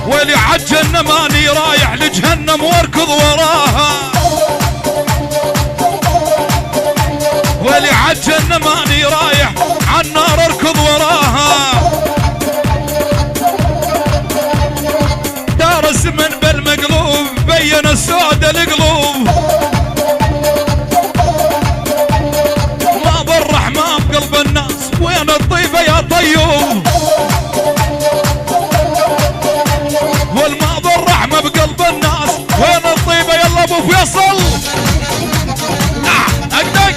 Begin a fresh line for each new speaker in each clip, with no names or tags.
ويلي عالجنة ماني رايح لجهنم واركض وراها، ويلي عالجنة ماني رايح عالنار اركض وراها. دار الزمن بالمقلوب بين السود القلوب، ما بالرحمة بقلب الناس وين الطيبة يا طيوب، والما بالرحمة بقلب الناس وين الطيبة يلا ابو فيصل. اقدق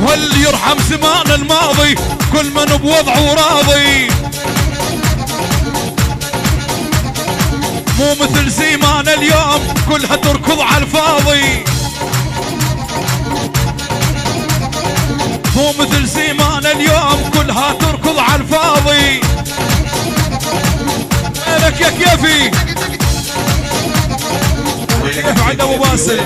واللي يرحم زمان الماضي كل من بوضعه راضي، مو مثل زمان اليوم كلها تركض على الفاضي، مو مثل زمان اليوم كلها تركض على الفاضي. مالك يا كيفي كيف عند ابو باسل؟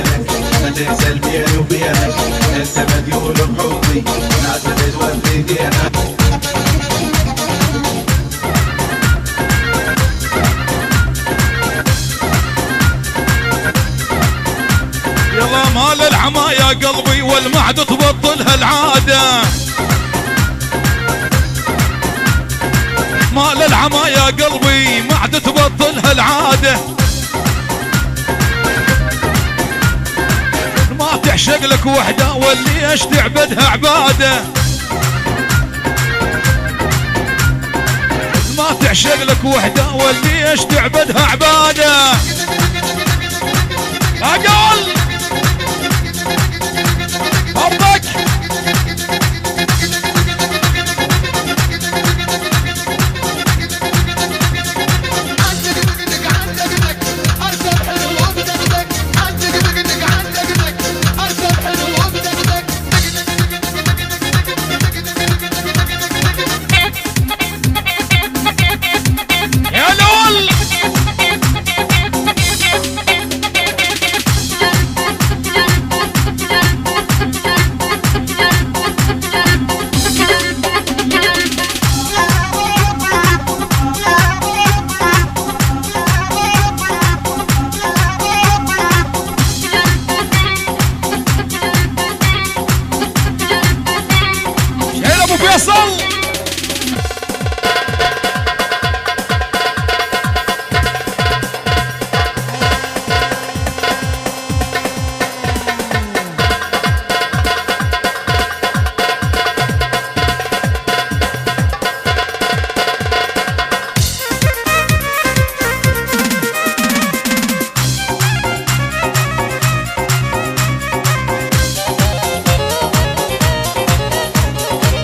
ما تنسى البيان وبيانك، انت مديون بحبي نعتمد وبديانك.
يلا مال العما يا قلبي والمعد تبطلها العادة، مال العما يا قلبي معد تبطلها العادة، ما تعشق لك وحدة واللي ايش تعبدها عبادة، ما تعشق لك وحدة واللي ايش تعبدها عبادة. اقل ارضك يا لول. شيل ابو فيصل.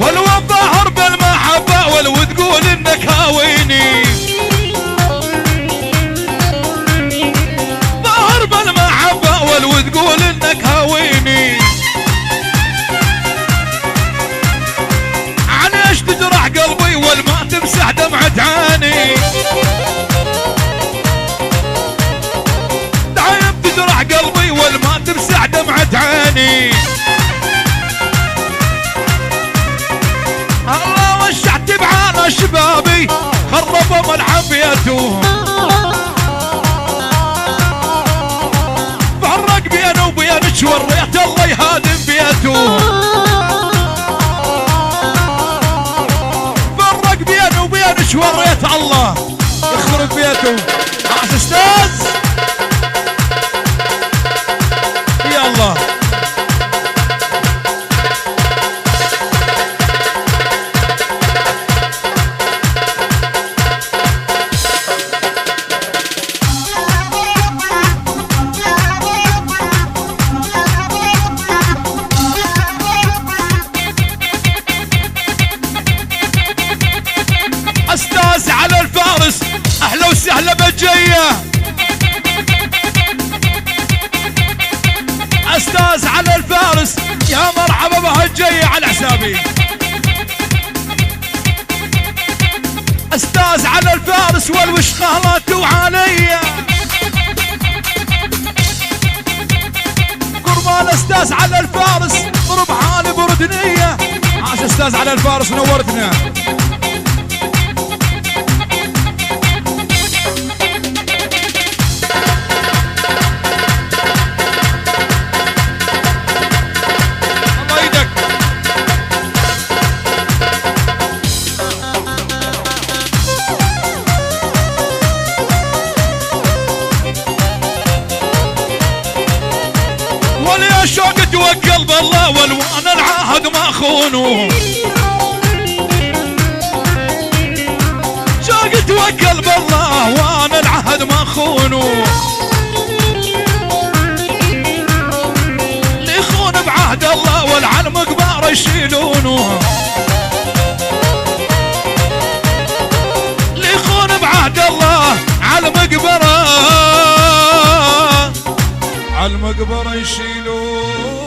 ولو الظاهر بالمحبة ولو تقول انك هاويني، ظاهر بالمحبة ولو تقول انك هاويني، عن ايش تجرح قلبي والما تمسح دمعة عيني، دايم تجرح قلبي والما تمسح دمعة عيني. الله وشعت بعانا شبابي خربوا ملعب بيتهم، فرق بيني وبينك وريت الله يهادم بيتهم، فرق بيني وبينك وريت الله يخرب بيتهم. عاش استاذ يلا. استاذ على الفارس اهلا وسهلا بالجيه، استاذ على الفارس يا مرحبا بهالجيه على حسابي، استاذ على الفارس والوشخالات وعليا، قربان استاذ على الفارس ضرب حالي بردنيه. عاش استاذ على الفارس نورتنا. بقلب الله والوان العهد ما خونوا. شوق توكل بالله وان العهد ما خونوا. اللي يخون بعهد الله والعلم قبار يشيلونه. اللي يخون بعهد الله علم قبره، علم قبره يشيلونه.